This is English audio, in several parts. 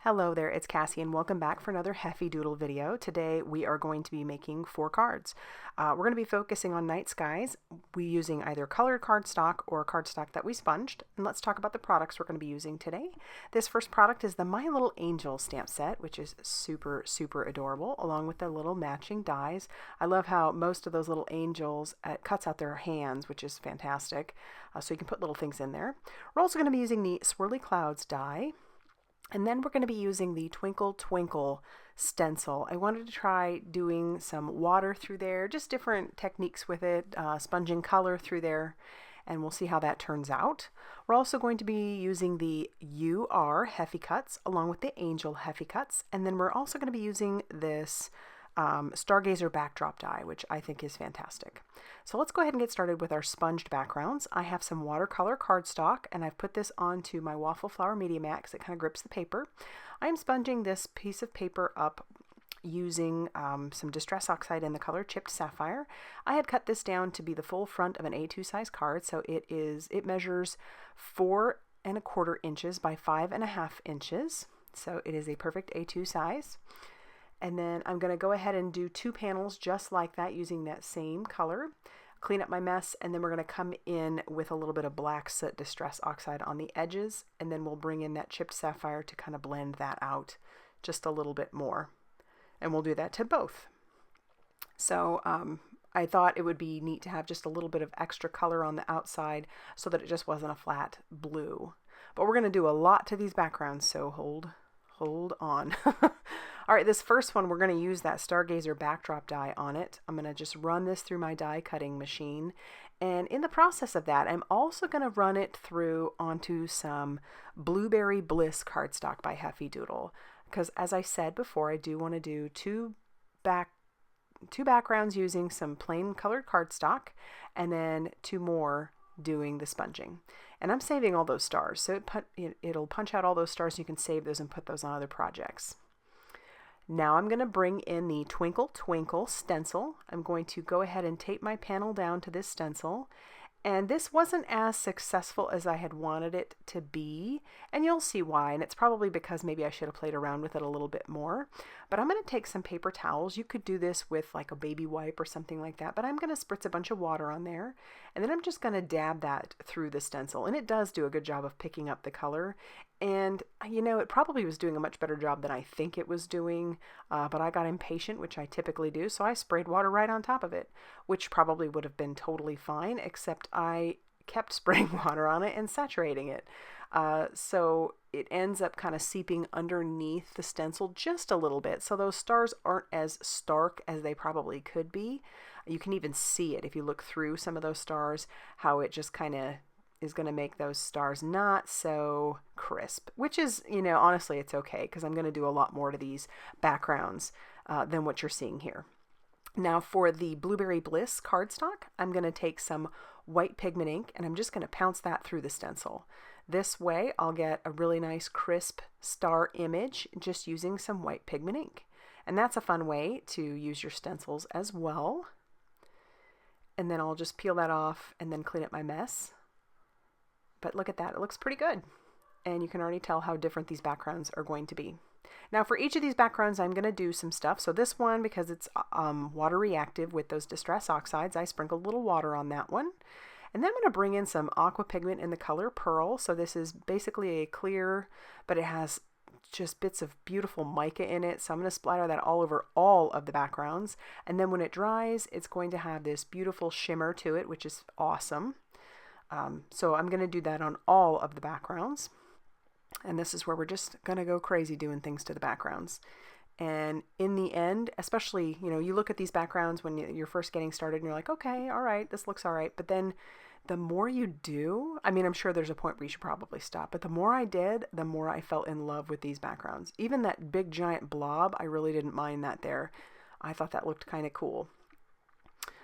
Hello there, it's Cassie and welcome back for another Heffy Doodle video. Today we are going to be making 4 cards. We're going to be focusing on night skies. We're using either colored cardstock or cardstock that we sponged. And let's talk about the products we're going to be using today. This first product is the My Little Angel stamp set, which is super adorable, along with the little matching dies. I love how most of those little angels, it cuts out their hands, which is fantastic. So you can put little things in there. We're also going to be using the Swirly Clouds die. And then we're going to be using the Twinkle stencil. I wanted to try doing some water through there, just different techniques with it, sponging color through there, and we'll see how that turns out. We're also going to be using the UR Heffy Cuts along with the Angel Heffy Cuts, and then we're also going to be using this Stargazer backdrop die, which I think is fantastic. So let's go ahead and get started with our sponged backgrounds. I have some watercolor cardstock and I've put this onto my waffle flower media mat because it kind of grips the paper. I'm sponging this piece of paper up using some Distress Oxide in the color Chipped Sapphire. I had cut this down to be the full front of an A2 size card, so it measures 4¼ inches by 5½ inches, so it is a perfect A2 size. And then I'm going to go ahead and do 2 panels just like that using that same color, clean up my mess, and then we're going to come in with a little bit of black soot Distress Oxide on the edges, and then we'll bring in that Chipped Sapphire to kind of blend that out just a little bit more. And we'll do that to both. So I thought it would be neat to have just a little bit of extra color on the outside so that it just wasn't a flat blue. But we're going to do a lot to these backgrounds, so hold on. All right, this first one, we're going to use that Stargazer backdrop die on it. I'm going to just run this through my die cutting machine. And in the process of that, I'm also going to run it through onto some Blueberry Bliss cardstock by Heffy Doodle. Because as I said before, I do want to do two backgrounds using some plain colored cardstock, and then 2 more doing the sponging. And I'm saving all those stars, so it'll punch out all those stars and you can save those and put those on other projects. Now I'm going to bring in the Twinkle stencil. I'm going to go ahead and tape my panel down to this stencil. And this wasn't as successful as I had wanted it to be, and you'll see why, and it's probably because maybe I should have played around with it a little bit more. But I'm going to take some paper towels. You could do this with like a baby wipe or something like that, but I'm going to spritz a bunch of water on there, and then I'm just going to dab that through the stencil, and it does do a good job of picking up the color. And you know, it probably was doing a much better job than I think it was doing, but I got impatient, which I typically do, so I sprayed water right on top of it, which probably would have been totally fine, except I kept spraying water on it and saturating it. So it ends up kind of seeping underneath the stencil just a little bit, so those stars aren't as stark as they probably could be. You can even see it if you look through some of those stars, how it just kind of is going to make those stars not so crisp, which is, you know, honestly, it's okay because I'm going to do a lot more to these backgrounds than what you're seeing here. Now for the Blueberry Bliss cardstock, I'm going to take some white pigment ink and I'm just going to pounce that through the stencil. This way I'll get a really nice crisp star image just using some white pigment ink. And that's a fun way to use your stencils as well. And then I'll just peel that off and then clean up my mess. But look at that, it looks pretty good. And you can already tell how different these backgrounds are going to be. Now for each of these backgrounds, I'm going to do some stuff. So this one, because it's water reactive with those Distress Oxides, I sprinkled a little water on that one. And then I'm going to bring in some Aqua pigment in the color Pearl. So this is basically a clear, but it has just bits of beautiful mica in it. So I'm going to splatter that all over all of the backgrounds. And then when it dries, it's going to have this beautiful shimmer to it, which is awesome. So I'm going to do that on all of the backgrounds. And this is where we're just going to go crazy doing things to the backgrounds. And in the end, especially, you know, you look at these backgrounds when you're first getting started and you're like, okay, all right, this looks all right. But then the more you do, I mean, I'm sure there's a point where you should probably stop, but the more I did, the more I fell in love with these backgrounds. Even that big giant blob, I really didn't mind that there. I thought that looked kind of cool.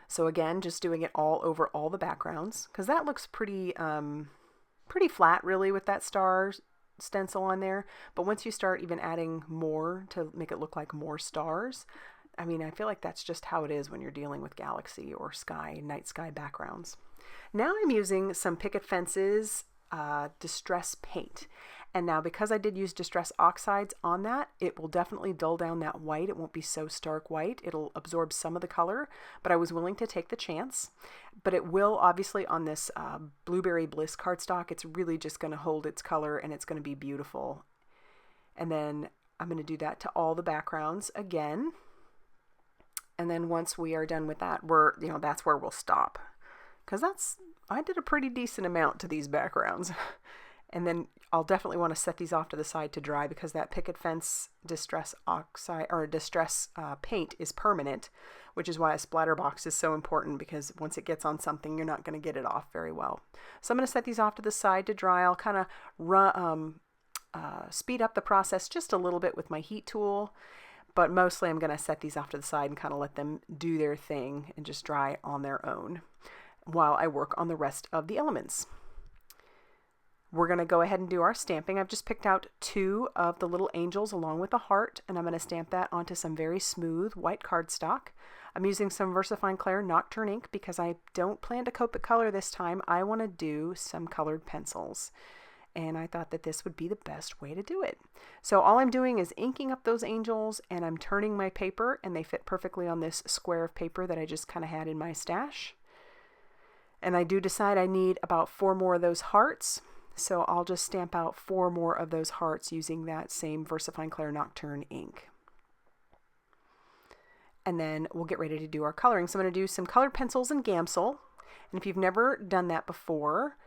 So again, just doing it all over all the backgrounds, because that looks pretty flat really with that star stencil on there. But once you start even adding more to make it look like more stars, I mean, I feel like that's just how it is when you're dealing with galaxy or sky, night sky backgrounds. Now I'm using some Picket Fences Distress Paint. And now because I did use Distress Oxides on that, it will definitely dull down that white. It won't be so stark white. It'll absorb some of the color, but I was willing to take the chance. But it will obviously on this Blueberry Bliss cardstock, it's really just going to hold its color and it's going to be beautiful. And then I'm going to do that to all the backgrounds again. And then once we are done with that, that's where we'll stop. Because I did a pretty decent amount to these backgrounds. And then I'll definitely want to set these off to the side to dry because that Picket Fence Distress Oxide or Distress paint is permanent, which is why a splatter box is so important, because once it gets on something, you're not going to get it off very well. So I'm going to set these off to the side to dry. I'll kind of speed up the process just a little bit with my heat tool, but mostly I'm going to set these off to the side and kind of let them do their thing and just dry on their own while I work on the rest of the elements. We're going to go ahead and do our stamping. I've just picked out 2 of the little angels along with the heart, and I'm going to stamp that onto some very smooth white cardstock. I'm using some VersaFine Clair Nocturne ink because I don't plan to coat the color this time. I want to do some colored pencils, and I thought that this would be the best way to do it. So all I'm doing is inking up those angels, and I'm turning my paper, and they fit perfectly on this square of paper that I just kind of had in my stash. And I do decide I need about 4 more of those hearts. So I'll just stamp out 4 more of those hearts using that same VersaFine Clair Nocturne ink. And then we'll get ready to do our coloring. So I'm going to do some colored pencils and Gamsol. And if you've never done that before,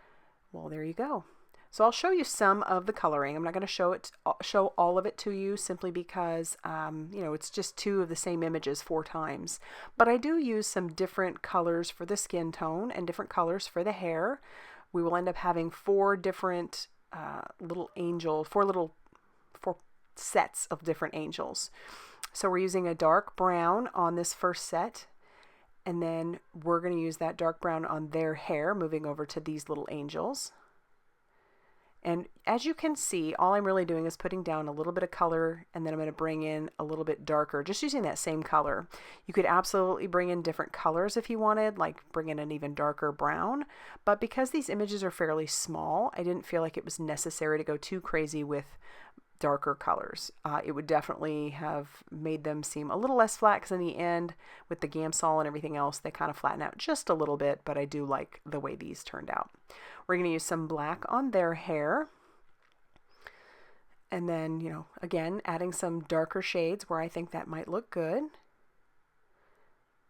well, there you go. So I'll show you some of the coloring. I'm not going to show all of it to you simply because, it's just 2 of the same images 4 times. But I do use some different colors for the skin tone and different colors for the hair. We will end up having 4 different four sets of different angels. So we're using a dark brown on this first set, and then we're going to use that dark brown on their hair, moving over to these little angels. And as you can see, all I'm really doing is putting down a little bit of color, and then I'm going to bring in a little bit darker, just using that same color. You could absolutely bring in different colors if you wanted, like bring in an even darker brown. But because these images are fairly small, I didn't feel like it was necessary to go too crazy with darker colors. It would definitely have made them seem a little less flat, because in the end, with the Gamsol and everything else, they kind of flatten out just a little bit, but I do like the way these turned out. We're going to use some black on their hair. And then, again, adding some darker shades where I think that might look good.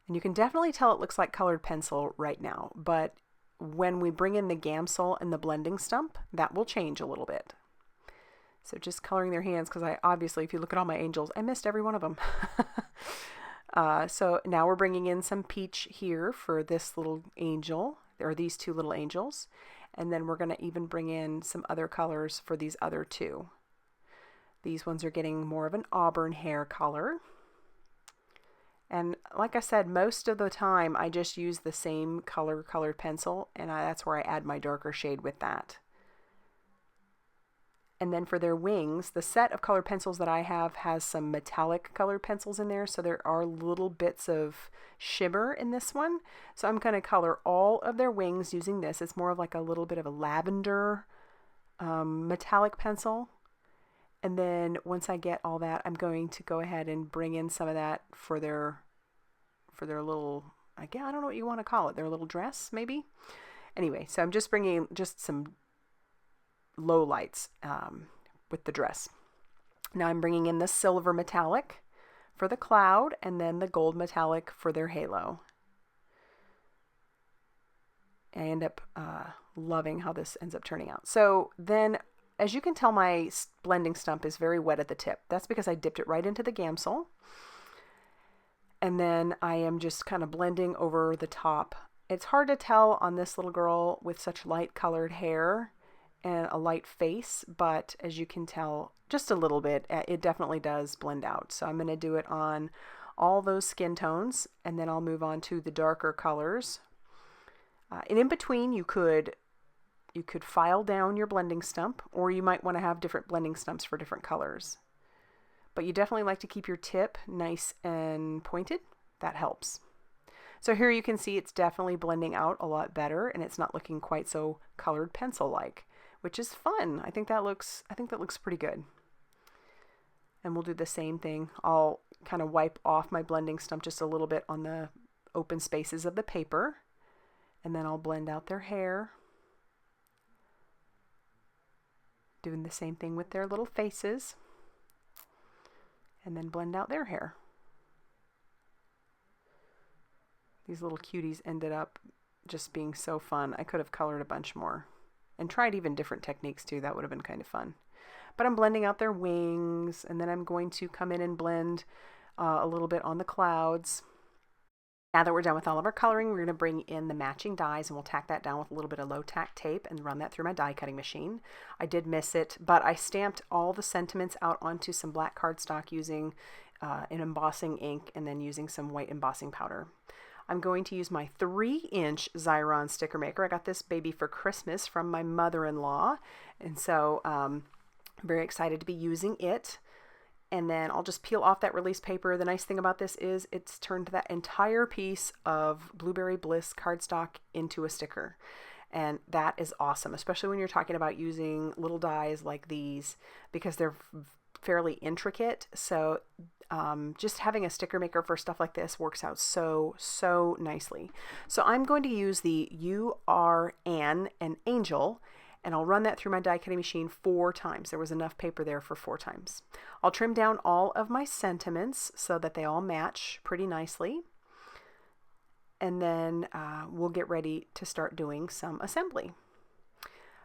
And you can definitely tell it looks like colored pencil right now, but when we bring in the Gamsol and the blending stump, that will change a little bit. So just coloring their hands, because I obviously, if you look at all my angels, I missed every one of them. So now we're bringing in some peach here for this little angel, or these 2 little angels. And then we're going to even bring in some other colors for these other 2. These ones are getting more of an auburn hair color. And like I said, most of the time I just use the same colored pencil, and that's where I add my darker shade with that. And then for their wings, the set of colored pencils that I have has some metallic colored pencils in there, so there are little bits of shimmer in this one. So I'm going to color all of their wings using this. It's more of like a little bit of a lavender metallic pencil. And then once I get all that, I'm going to go ahead and bring in some of that for their little, I don't know what you want to call it, their little dress maybe. Anyway, so I'm just bringing just some low lights with the dress. Now I'm bringing in the silver metallic for the cloud, and then the gold metallic for their halo. I end up loving how this ends up turning out. So then, as you can tell, my blending stump is very wet at the tip. That's because I dipped it right into the Gamsol. And then I am just kind of blending over the top. It's hard to tell on this little girl with such light colored hair and a light face, but as you can tell just a little bit, it definitely does blend out. So I'm going to do it on all those skin tones, and then I'll move on to the darker colors. And in between, you could file down your blending stump, or you might want to have different blending stumps for different colors. But you definitely like to keep your tip nice and pointed. That helps. So here you can see it's definitely blending out a lot better, and it's not looking quite so colored pencil-like, which is fun. I think that looks pretty good. And we'll do the same thing. I'll kind of wipe off my blending stump just a little bit on the open spaces of the paper, and then I'll blend out their hair. Doing the same thing with their little faces, and then blend out their hair. These little cuties ended up just being so fun. I could have colored a bunch more and tried even different techniques too. That would have been kind of fun. But I'm blending out their wings, and then I'm going to come in and blend a little bit on the clouds. Now that we're done with all of our coloring, we're going to bring in the matching dyes, and we'll tack that down with a little bit of low tack tape and run that through my die cutting machine. I did miss it, but I stamped all the sentiments out onto some black cardstock using an embossing ink and then using some white embossing powder. I'm going to use my 3-inch Xyron sticker maker. I got this baby for Christmas from my mother-in-law, and so I'm very excited to be using it. And then I'll just peel off that release paper. The nice thing about this is it's turned that entire piece of Blueberry Bliss cardstock into a sticker. And that is awesome, especially when you're talking about using little dies like these, because they're fairly intricate. So just having a sticker maker for stuff like this works out so nicely. So I'm going to use the URN and Angel, and I'll run that through my die cutting machine 4 times. There was enough paper there for 4 times. I'll trim down all of my sentiments so that they all match pretty nicely. And then we'll get ready to start doing some assembly.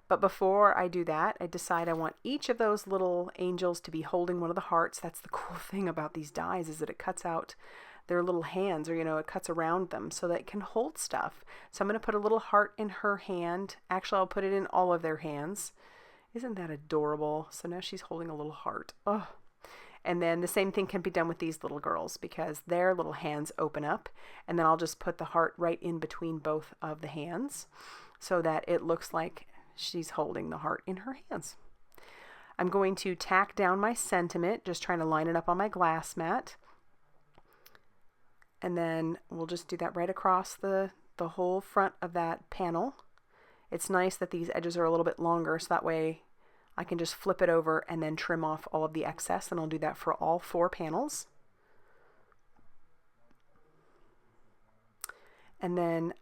But before I do that, I decide I want each of those little angels to be holding one of the hearts. That's the cool thing about these dies, is that it cuts out their little hands, or it cuts around them so that it can hold stuff. So I'm going to put a little heart in her hand. Actually, I'll put it in all of their hands. Isn't that adorable? So now she's holding a little heart. Oh. And then the same thing can be done with these little girls, because their little hands open up, and then I'll just put the heart right in between both of the hands so that it looks like she's holding the heart in her hands. I'm going to tack down my sentiment, just trying to line it up on my glass mat. And then we'll just do that right across the whole front of that panel. It's nice that these edges are a little bit longer, so that way I can just flip it over and then trim off all of the excess, and I'll do that for all 4 panels. And then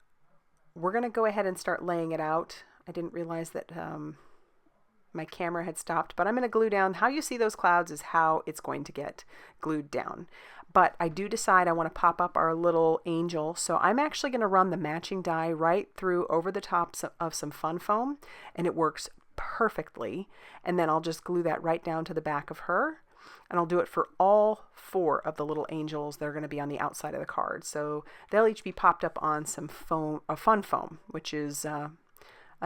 we're going to go ahead and start laying it out. I didn't realize that my camera had stopped, but I'm going to glue down. How you see those clouds is how it's going to get glued down. But I do decide I want to pop up our little angel, so I'm actually going to run the matching die right through over the tops of some fun foam, and it works perfectly. And then I'll just glue that right down to the back of her, and I'll do it for all 4 of the little angels that are going to be on the outside of the card. So they'll each be popped up on some foam, fun foam, which is a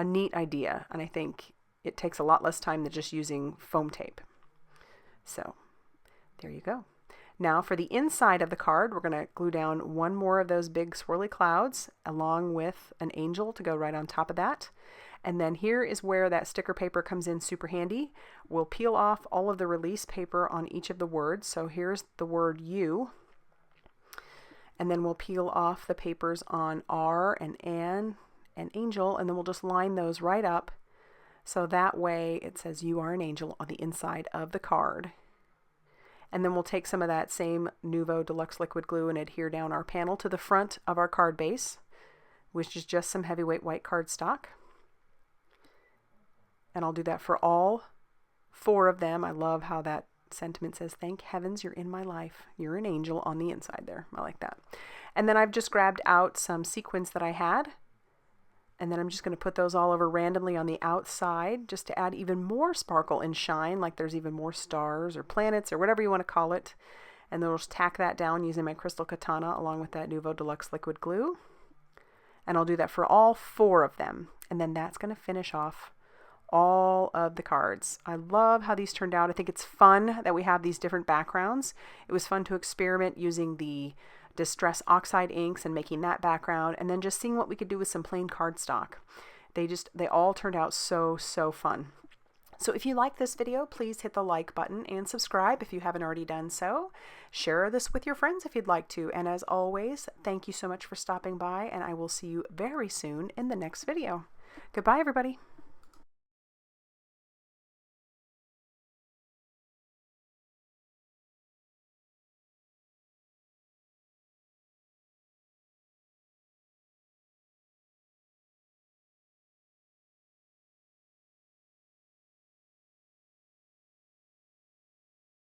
neat idea, and I think it takes a lot less time than just using foam tape. So there you go. Now for the inside of the card, we're going to glue down 1 more of those big swirly clouds along with an angel to go right on top of that. And then here is where that sticker paper comes in super handy. We'll peel off all of the release paper on each of the words. So here's the word U. And then we'll peel off the papers on R and N and Angel, and then we'll just line those right up. So that way it says you are an angel on the inside of the card. And then we'll take some of that same Nuvo Deluxe liquid glue and adhere down our panel to the front of our card base, which is just some heavyweight white cardstock. And I'll do that for all 4 of them. I love how that sentiment says, "Thank heavens you're in my life. You're an angel" on the inside there. I like that. And then I've just grabbed out some sequins that I had. And then I'm just going to put those all over randomly on the outside just to add even more sparkle and shine, like there's even more stars or planets or whatever you want to call it. And then I'll just tack that down using my crystal katana along with that Nuvo Deluxe liquid glue. And I'll do that for all 4 of them. And then that's going to finish off all of the cards. I love how these turned out. I think it's fun that we have these different backgrounds. It was fun to experiment using the Distress Oxide inks and making that background, and then just seeing what we could do with some plain cardstock. They all turned out so fun. So if you like this video, please hit the like button and subscribe if you haven't already done so. Share this with your friends if you'd like to. And as always, thank you so much for stopping by, and I will see you very soon in the next video. Goodbye, everybody.